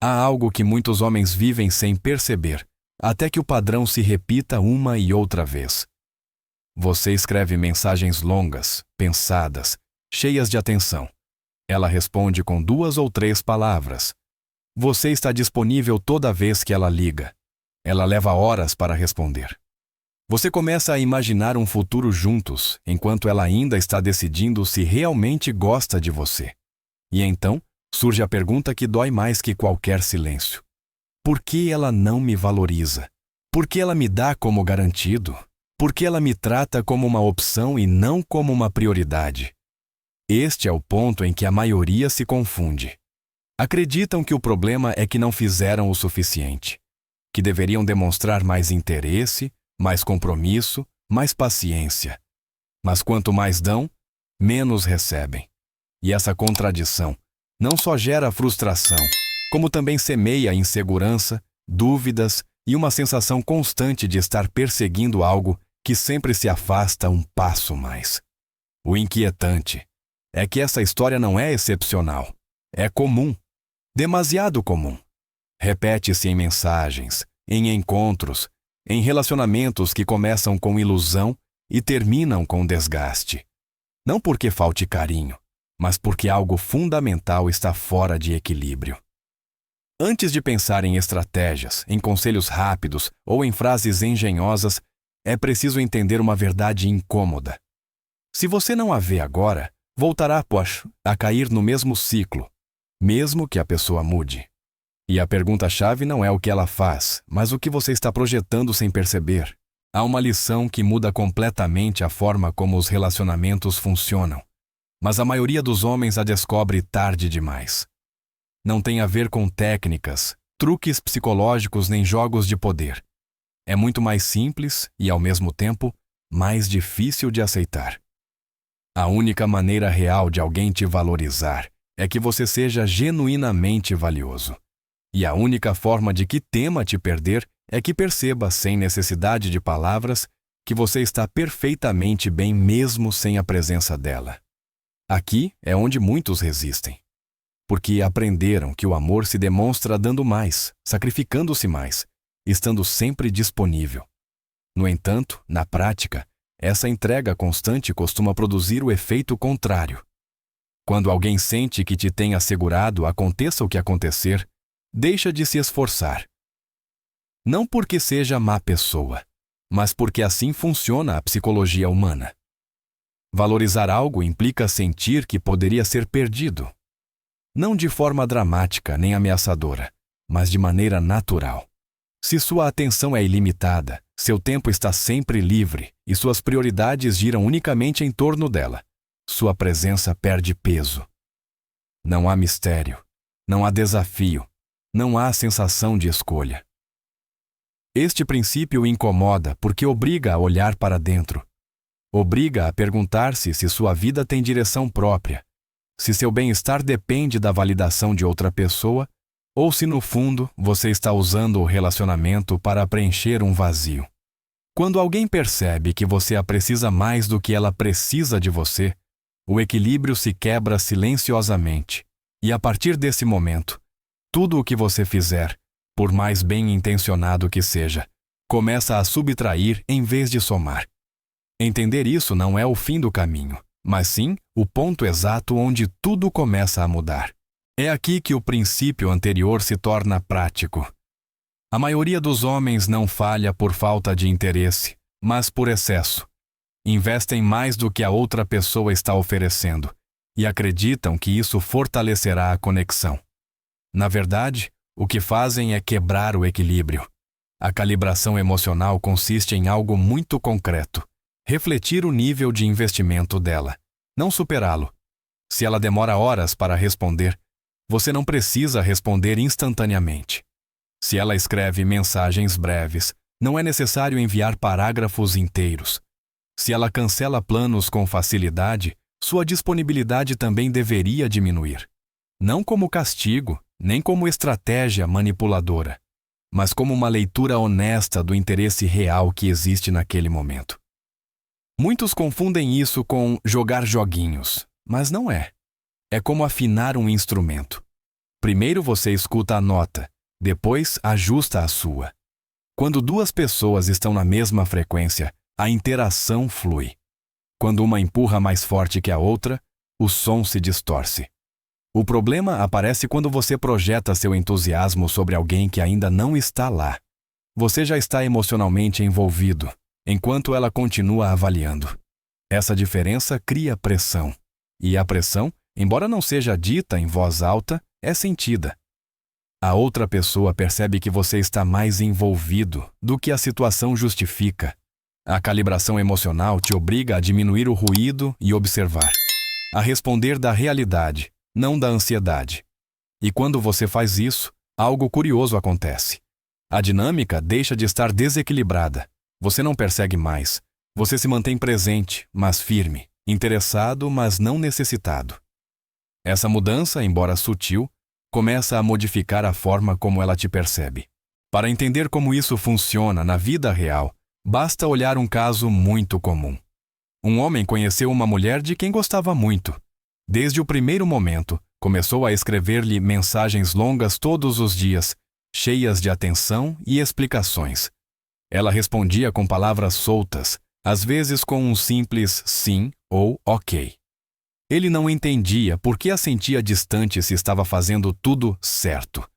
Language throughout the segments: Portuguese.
Há algo que muitos homens vivem sem perceber, até que o padrão se repita uma e outra vez. Você escreve mensagens longas, pensadas, cheias de atenção. Ela responde com 2 ou 3 palavras. Você está disponível toda vez que ela liga. Ela leva horas para responder. Você começa a imaginar um futuro juntos, enquanto ela ainda está decidindo se realmente gosta de você. E então, surge a pergunta que dói mais que qualquer silêncio. Por que ela não me valoriza? Por que ela me dá como garantido? Por que ela me trata como uma opção e não como uma prioridade? Este é o ponto em que a maioria se confunde. Acreditam que o problema é que não fizeram o suficiente, que deveriam demonstrar mais interesse, mais compromisso, mais paciência. Mas quanto mais dão, menos recebem. E essa contradição não só gera frustração, como também semeia insegurança, dúvidas e uma sensação constante de estar perseguindo algo que sempre se afasta um passo mais. O inquietante é que essa história não é excepcional, é comum, demasiado comum. Repete-se em mensagens, em encontros, em relacionamentos que começam com ilusão e terminam com desgaste. Não porque falte carinho, mas porque algo fundamental está fora de equilíbrio. Antes de pensar em estratégias, em conselhos rápidos ou em frases engenhosas, é preciso entender uma verdade incômoda. Se você não a vê agora, voltará, a cair no mesmo ciclo, mesmo que a pessoa mude. E a pergunta-chave não é o que ela faz, mas o que você está projetando sem perceber. Há uma lição que muda completamente a forma como os relacionamentos funcionam, mas a maioria dos homens a descobre tarde demais. Não tem a ver com técnicas, truques psicológicos nem jogos de poder. É muito mais simples e, ao mesmo tempo, mais difícil de aceitar. A única maneira real de alguém te valorizar é que você seja genuinamente valioso. E a única forma de que tema te perder é que perceba, sem necessidade de palavras, que você está perfeitamente bem mesmo sem a presença dela. Aqui é onde muitos resistem. Porque aprenderam que o amor se demonstra dando mais, sacrificando-se mais, estando sempre disponível. No entanto, na prática, essa entrega constante costuma produzir o efeito contrário. Quando alguém sente que te tem assegurado, aconteça o que acontecer, deixa de se esforçar. Não porque seja má pessoa, mas porque assim funciona a psicologia humana. Valorizar algo implica sentir que poderia ser perdido. Não de forma dramática nem ameaçadora, mas de maneira natural. Se sua atenção é ilimitada, seu tempo está sempre livre e suas prioridades giram unicamente em torno dela, sua presença perde peso. Não há mistério, não há desafio, não há sensação de escolha. Este princípio incomoda porque obriga a olhar para dentro. Obriga a perguntar-se se sua vida tem direção própria, se seu bem-estar depende da validação de outra pessoa, ou se no fundo você está usando o relacionamento para preencher um vazio. Quando alguém percebe que você a precisa mais do que ela precisa de você, o equilíbrio se quebra silenciosamente, e a partir desse momento, tudo o que você fizer, por mais bem intencionado que seja, começa a subtrair em vez de somar. Entender isso não é o fim do caminho, mas sim o ponto exato onde tudo começa a mudar. É aqui que o princípio anterior se torna prático. A maioria dos homens não falha por falta de interesse, mas por excesso. Investem mais do que a outra pessoa está oferecendo e acreditam que isso fortalecerá a conexão. Na verdade, o que fazem é quebrar o equilíbrio. A calibração emocional consiste em algo muito concreto: refletir o nível de investimento dela, não superá-lo. Se ela demora horas para responder, você não precisa responder instantaneamente. Se ela escreve mensagens breves, não é necessário enviar parágrafos inteiros. Se ela cancela planos com facilidade, sua disponibilidade também deveria diminuir. Não como castigo, nem como estratégia manipuladora, mas como uma leitura honesta do interesse real que existe naquele momento. Muitos confundem isso com jogar joguinhos, mas não é. É como afinar um instrumento. Primeiro você escuta a nota, depois ajusta a sua. Quando duas pessoas estão na mesma frequência, a interação flui. Quando uma empurra mais forte que a outra, o som se distorce. O problema aparece quando você projeta seu entusiasmo sobre alguém que ainda não está lá. Você já está emocionalmente envolvido, enquanto ela continua avaliando. Essa diferença cria pressão. E a pressão, embora não seja dita em voz alta, é sentida. A outra pessoa percebe que você está mais envolvido do que a situação justifica. A calibração emocional te obriga a diminuir o ruído e observar. A responder da realidade, não da ansiedade. E quando você faz isso, algo curioso acontece. A dinâmica deixa de estar desequilibrada. Você não persegue mais. Você se mantém presente, mas firme. Interessado, mas não necessitado. Essa mudança, embora sutil, começa a modificar a forma como ela te percebe. Para entender como isso funciona na vida real, basta olhar um caso muito comum. Um homem conheceu uma mulher de quem gostava muito. Desde o primeiro momento, começou a escrever-lhe mensagens longas todos os dias, cheias de atenção e explicações. Ela respondia com palavras soltas, às vezes com um simples sim ou ok. Ele não entendia por que a sentia distante se estava fazendo tudo certo.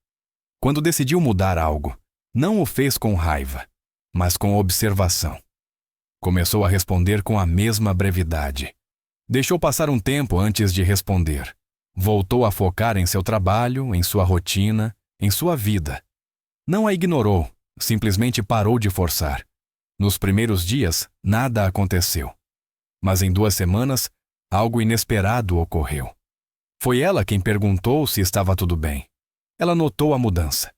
Quando decidiu mudar algo, não o fez com raiva, mas com observação. Começou a responder com a mesma brevidade. Deixou passar um tempo antes de responder. Voltou a focar em seu trabalho, em sua rotina, em sua vida. Não a ignorou, simplesmente parou de forçar. Nos primeiros dias, nada aconteceu. Mas em 2 semanas, algo inesperado ocorreu. Foi ela quem perguntou se estava tudo bem. Ela notou a mudança.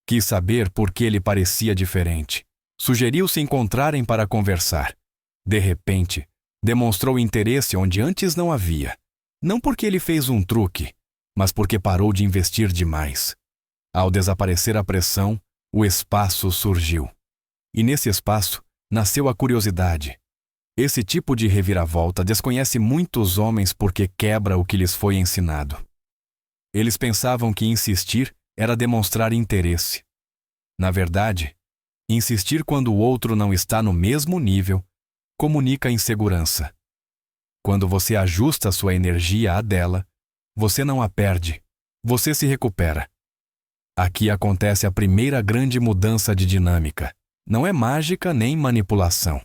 Quis saber por que ele parecia diferente. Sugeriu se encontrarem para conversar. De repente, demonstrou interesse onde antes não havia. Não porque ele fez um truque, mas porque parou de investir demais. Ao desaparecer a pressão, o espaço surgiu. E nesse espaço, nasceu a curiosidade. Esse tipo de reviravolta desconhece muitos homens porque quebra o que lhes foi ensinado. Eles pensavam que insistir era demonstrar interesse. Na verdade, insistir quando o outro não está no mesmo nível comunica insegurança. Quando você ajusta sua energia à dela, você não a perde, você se recupera. Aqui acontece a primeira grande mudança de dinâmica. Não é mágica nem manipulação.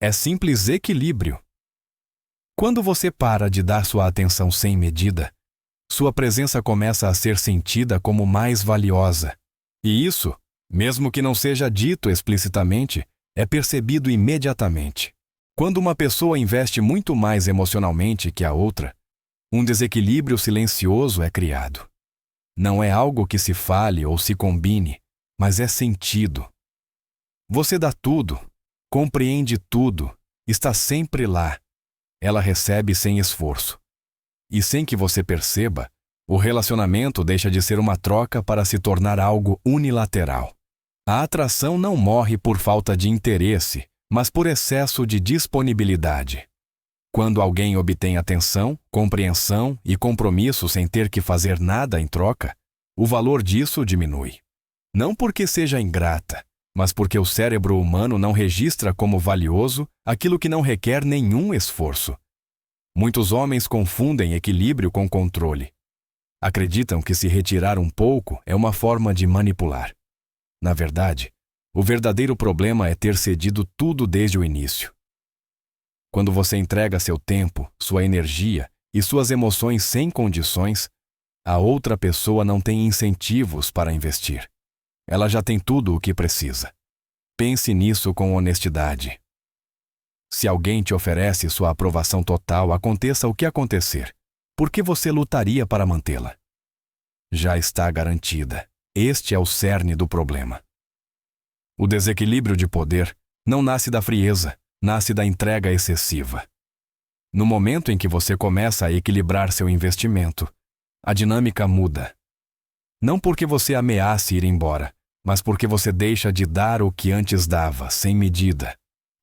É simples equilíbrio. Quando você para de dar sua atenção sem medida, sua presença começa a ser sentida como mais valiosa. E isso, mesmo que não seja dito explicitamente, é percebido imediatamente. Quando uma pessoa investe muito mais emocionalmente que a outra, um desequilíbrio silencioso é criado. Não é algo que se fale ou se combine, mas é sentido. Você dá tudo, compreende tudo, está sempre lá. Ela recebe sem esforço. E sem que você perceba, o relacionamento deixa de ser uma troca para se tornar algo unilateral. A atração não morre por falta de interesse, mas por excesso de disponibilidade. Quando alguém obtém atenção, compreensão e compromisso sem ter que fazer nada em troca, o valor disso diminui. Não porque seja ingrata, mas porque o cérebro humano não registra como valioso aquilo que não requer nenhum esforço. Muitos homens confundem equilíbrio com controle. Acreditam que se retirar um pouco é uma forma de manipular. Na verdade, o verdadeiro problema é ter cedido tudo desde o início. Quando você entrega seu tempo, sua energia e suas emoções sem condições, a outra pessoa não tem incentivos para investir. Ela já tem tudo o que precisa. Pense nisso com honestidade. Se alguém te oferece sua aprovação total, aconteça o que acontecer, por que você lutaria para mantê-la? Já está garantida. Este é o cerne do problema. O desequilíbrio de poder não nasce da frieza, nasce da entrega excessiva. No momento em que você começa a equilibrar seu investimento, a dinâmica muda. Não porque você ameace ir embora, mas porque você deixa de dar o que antes dava, sem medida.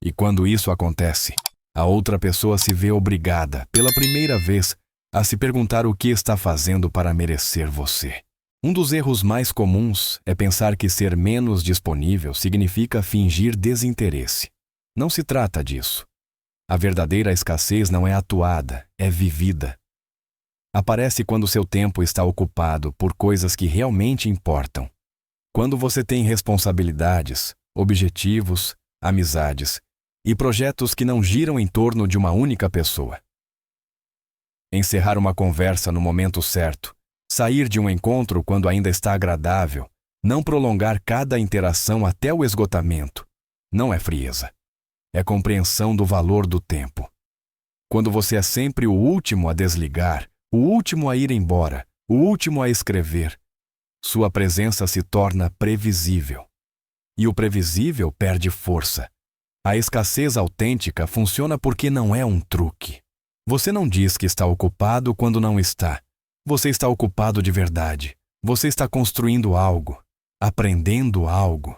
E quando isso acontece, a outra pessoa se vê obrigada, pela primeira vez, a se perguntar o que está fazendo para merecer você. Um dos erros mais comuns é pensar que ser menos disponível significa fingir desinteresse. Não se trata disso. A verdadeira escassez não é atuada, é vivida. Aparece quando seu tempo está ocupado por coisas que realmente importam. Quando você tem responsabilidades, objetivos, amizades e projetos que não giram em torno de uma única pessoa. Encerrar uma conversa no momento certo, sair de um encontro quando ainda está agradável, não prolongar cada interação até o esgotamento, não é frieza. É compreensão do valor do tempo. Quando você é sempre o último a desligar, o último a ir embora, o último a escrever, sua presença se torna previsível. E o previsível perde força. A escassez autêntica funciona porque não é um truque. Você não diz que está ocupado quando não está. Você está ocupado de verdade. Você está construindo algo, aprendendo algo,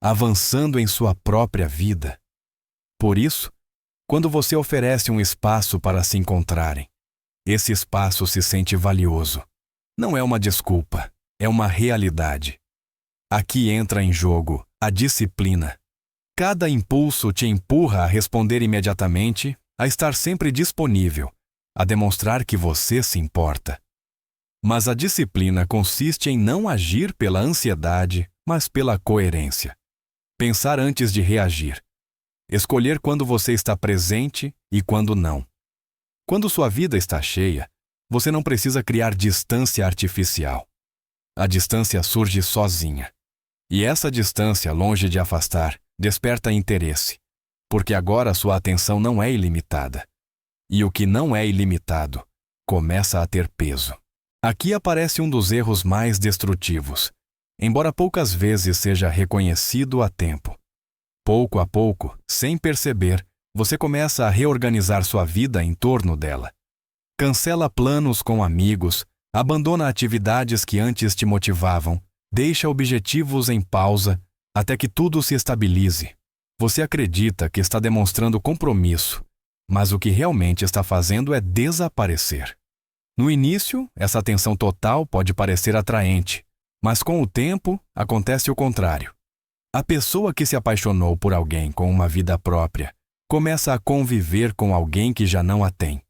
avançando em sua própria vida. Por isso, quando você oferece um espaço para se encontrarem, esse espaço se sente valioso. Não é uma desculpa, é uma realidade. Aqui entra em jogo a disciplina. Cada impulso te empurra a responder imediatamente, a estar sempre disponível, a demonstrar que você se importa. Mas a disciplina consiste em não agir pela ansiedade, mas pela coerência. Pensar antes de reagir. Escolher quando você está presente e quando não. Quando sua vida está cheia, você não precisa criar distância artificial. A distância surge sozinha. E essa distância, longe de afastar, desperta interesse, porque agora sua atenção não é ilimitada. E o que não é ilimitado começa a ter peso. Aqui aparece um dos erros mais destrutivos, embora poucas vezes seja reconhecido a tempo. Pouco a pouco, sem perceber, você começa a reorganizar sua vida em torno dela. Cancela planos com amigos, abandona atividades que antes te motivavam, deixa objetivos em pausa até que tudo se estabilize. Você acredita que está demonstrando compromisso, mas o que realmente está fazendo é desaparecer. No início, essa atenção total pode parecer atraente, mas com o tempo acontece o contrário. A pessoa que se apaixonou por alguém com uma vida própria começa a conviver com alguém que já não a tem.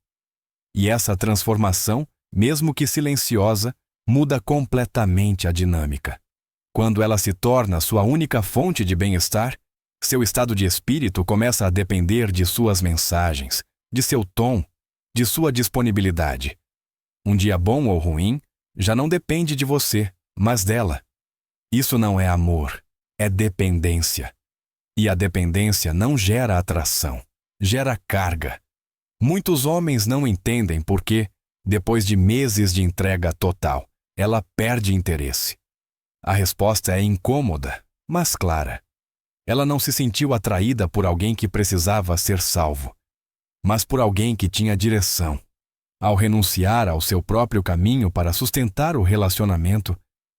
E essa transformação, mesmo que silenciosa, muda completamente a dinâmica. Quando ela se torna sua única fonte de bem-estar, seu estado de espírito começa a depender de suas mensagens, de seu tom, de sua disponibilidade. Um dia bom ou ruim já não depende de você, mas dela. Isso não é amor, é dependência. E a dependência não gera atração, gera carga. Muitos homens não entendem por que, depois de meses de entrega total, ela perde interesse. A resposta é incômoda, mas clara. Ela não se sentiu atraída por alguém que precisava ser salvo, mas por alguém que tinha direção. Ao renunciar ao seu próprio caminho para sustentar o relacionamento,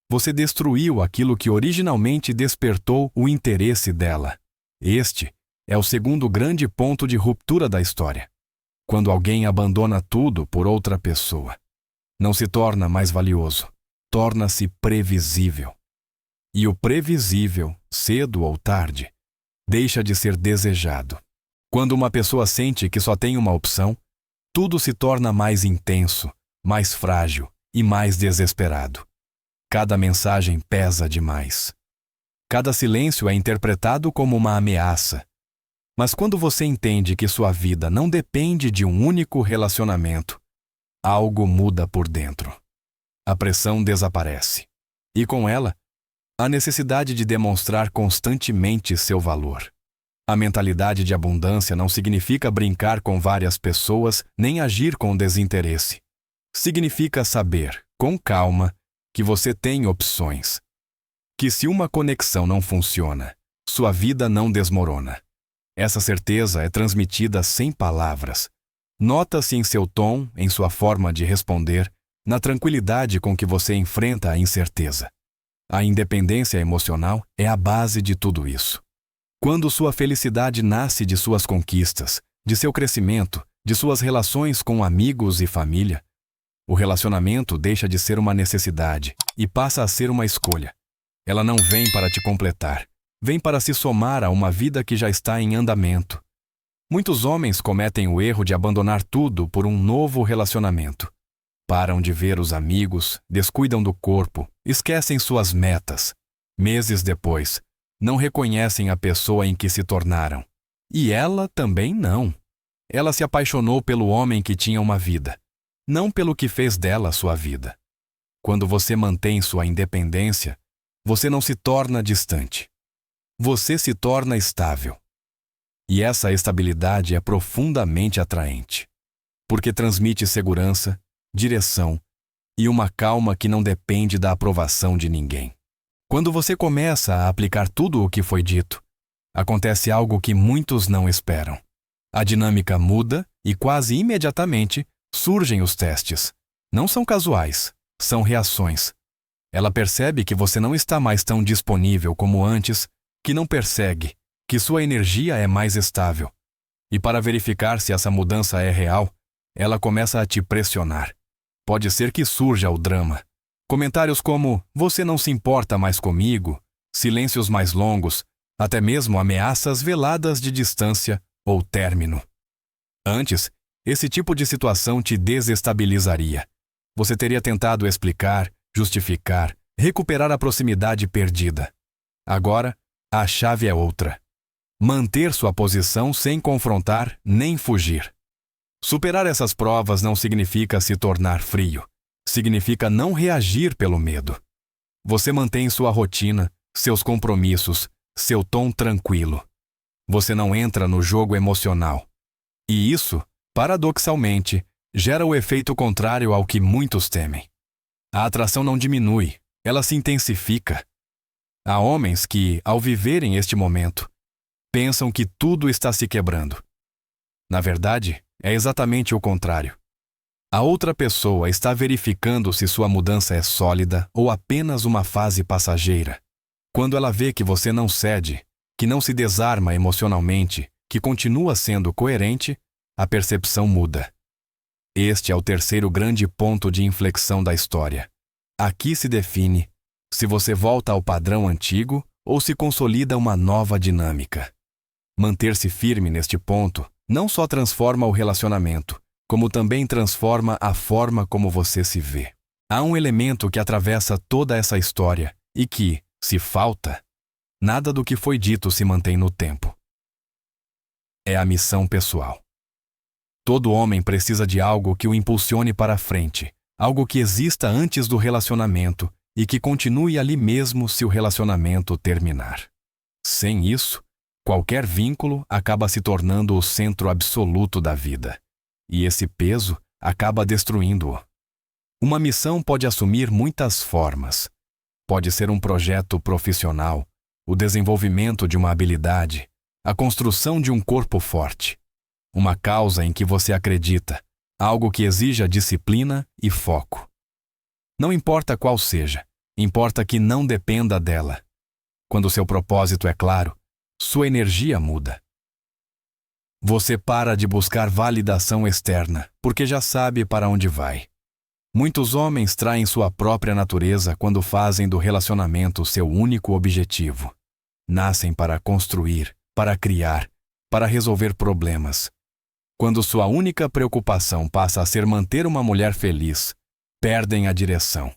você destruiu aquilo que originalmente despertou o interesse dela. Este é o segundo grande ponto de ruptura da história. Quando alguém abandona tudo por outra pessoa, não se torna mais valioso, torna-se previsível. E o previsível, cedo ou tarde, deixa de ser desejado. Quando uma pessoa sente que só tem uma opção, tudo se torna mais intenso, mais frágil e mais desesperado. Cada mensagem pesa demais. Cada silêncio é interpretado como uma ameaça. Mas quando você entende que sua vida não depende de um único relacionamento, algo muda por dentro. A pressão desaparece. E com ela, a necessidade de demonstrar constantemente seu valor. A mentalidade de abundância não significa brincar com várias pessoas nem agir com desinteresse. Significa saber, com calma, que você tem opções. Que se uma conexão não funciona, sua vida não desmorona. Essa certeza é transmitida sem palavras. Nota-se em seu tom, em sua forma de responder, na tranquilidade com que você enfrenta a incerteza. A independência emocional é a base de tudo isso. Quando sua felicidade nasce de suas conquistas, de seu crescimento, de suas relações com amigos e família, O relacionamento deixa de ser uma necessidade e passa a ser uma escolha. Ela não vem para te completar, vem para se somar a uma vida que já está em andamento. Muitos homens cometem o erro de abandonar tudo por um novo relacionamento. Param de ver os amigos, descuidam do corpo, esquecem suas metas. Meses depois, não reconhecem a pessoa em que se tornaram. E ela também não. Ela se apaixonou pelo homem que tinha uma vida, não pelo que fez dela sua vida. Quando você mantém sua independência, você não se torna distante. Você se torna estável. E essa estabilidade é profundamente atraente, porque transmite segurança, direção e uma calma que não depende da aprovação de ninguém. Quando você começa a aplicar tudo o que foi dito, acontece algo que muitos não esperam. A dinâmica muda e quase imediatamente surgem os testes. Não são casuais, são reações. Ela percebe que você não está mais tão disponível como antes, que não persegue, que sua energia é mais estável. E para verificar se essa mudança é real, ela começa a te pressionar. Pode ser que surja o drama. Comentários como, você não se importa mais comigo, silêncios mais longos, até mesmo ameaças veladas de distância ou término. Antes, esse tipo de situação te desestabilizaria. Você teria tentado explicar, justificar, recuperar a proximidade perdida. Agora, a chave é outra. Manter sua posição sem confrontar nem fugir. Superar essas provas não significa se tornar frio. Significa não reagir pelo medo. Você mantém sua rotina, seus compromissos, seu tom tranquilo. Você não entra no jogo emocional. E isso, paradoxalmente, gera o efeito contrário ao que muitos temem. A atração não diminui, ela se intensifica. Há homens que, ao viverem este momento, pensam que tudo está se quebrando. Na verdade, é exatamente o contrário. A outra pessoa está verificando se sua mudança é sólida ou apenas uma fase passageira. Quando ela vê que você não cede, que não se desarma emocionalmente, que continua sendo coerente, a percepção muda. Este é o terceiro grande ponto de inflexão da história. Aqui se define se você volta ao padrão antigo ou se consolida uma nova dinâmica. Manter-se firme neste ponto não só transforma o relacionamento, como também transforma a forma como você se vê. Há um elemento que atravessa toda essa história e que, se falta, nada do que foi dito se mantém no tempo. É a missão pessoal. Todo homem precisa de algo que o impulsione para frente, algo que exista antes do relacionamento e que continue ali mesmo se o relacionamento terminar. Sem isso, qualquer vínculo acaba se tornando o centro absoluto da vida, e esse peso acaba destruindo-o. Uma missão pode assumir muitas formas. Pode ser um projeto profissional, o desenvolvimento de uma habilidade, a construção de um corpo forte, uma causa em que você acredita, algo que exija disciplina e foco. Não importa qual seja, importa que não dependa dela. Quando seu propósito é claro, sua energia muda. Você para de buscar validação externa, porque já sabe para onde vai. Muitos homens traem sua própria natureza quando fazem do relacionamento seu único objetivo. Nascem para construir, para criar, para resolver problemas. Quando sua única preocupação passa a ser manter uma mulher feliz, perdem a direção.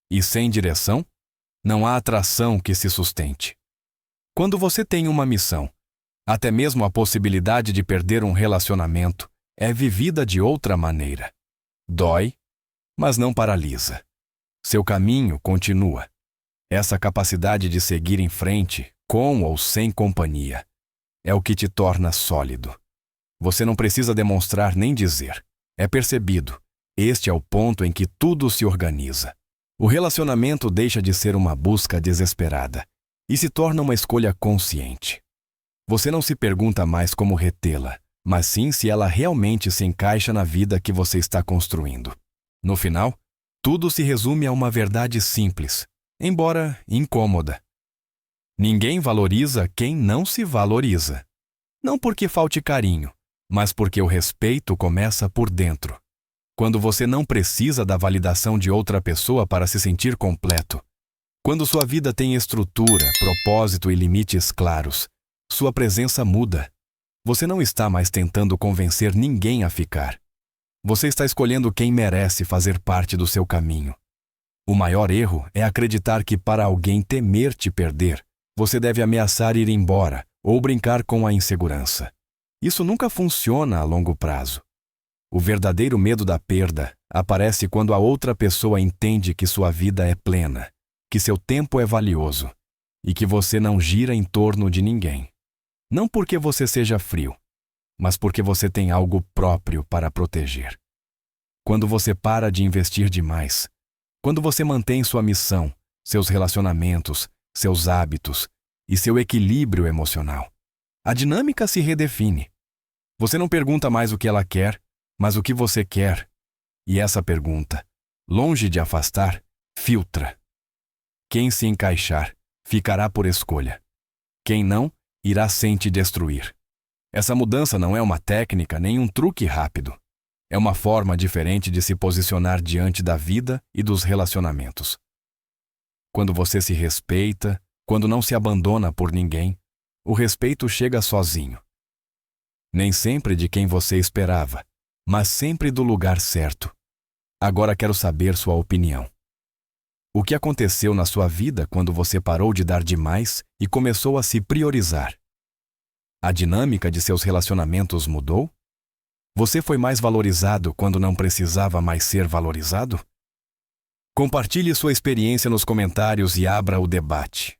E sem direção, não há atração que se sustente. Quando você tem uma missão, até mesmo a possibilidade de perder um relacionamento é vivida de outra maneira. Dói, mas não paralisa. Seu caminho continua. Essa capacidade de seguir em frente, com ou sem companhia, é o que te torna sólido. Você não precisa demonstrar nem dizer. É percebido. Este é o ponto em que tudo se organiza. O relacionamento deixa de ser uma busca desesperada e se torna uma escolha consciente. Você não se pergunta mais como retê-la, mas sim se ela realmente se encaixa na vida que você está construindo. No final, tudo se resume a uma verdade simples, embora incômoda. Ninguém valoriza quem não se valoriza. Não porque falte carinho, mas porque o respeito começa por dentro. Quando você não precisa da validação de outra pessoa para se sentir completo. Quando sua vida tem estrutura, propósito e limites claros, sua presença muda. Você não está mais tentando convencer ninguém a ficar. Você está escolhendo quem merece fazer parte do seu caminho. O maior erro é acreditar que para alguém temer te perder, você deve ameaçar ir embora ou brincar com a insegurança. Isso nunca funciona a longo prazo. O verdadeiro medo da perda aparece quando a outra pessoa entende que sua vida é plena, que seu tempo é valioso e que você não gira em torno de ninguém. Não porque você seja frio, mas porque você tem algo próprio para proteger. Quando você para de investir demais, quando você mantém sua missão, seus relacionamentos, seus hábitos e seu equilíbrio emocional, a dinâmica se redefine. Você não pergunta mais o que ela quer, mas o que você quer. E essa pergunta, longe de afastar, filtra. Quem se encaixar, ficará por escolha. Quem não, irá sem te destruir. Essa mudança não é uma técnica nem um truque rápido. É uma forma diferente de se posicionar diante da vida e dos relacionamentos. Quando você se respeita, quando não se abandona por ninguém, o respeito chega sozinho. Nem sempre de quem você esperava, mas sempre do lugar certo. Agora quero saber sua opinião. O que aconteceu na sua vida quando você parou de dar demais e começou a se priorizar? A dinâmica de seus relacionamentos mudou? Você foi mais valorizado quando não precisava mais ser valorizado? Compartilhe sua experiência nos comentários e abra o debate.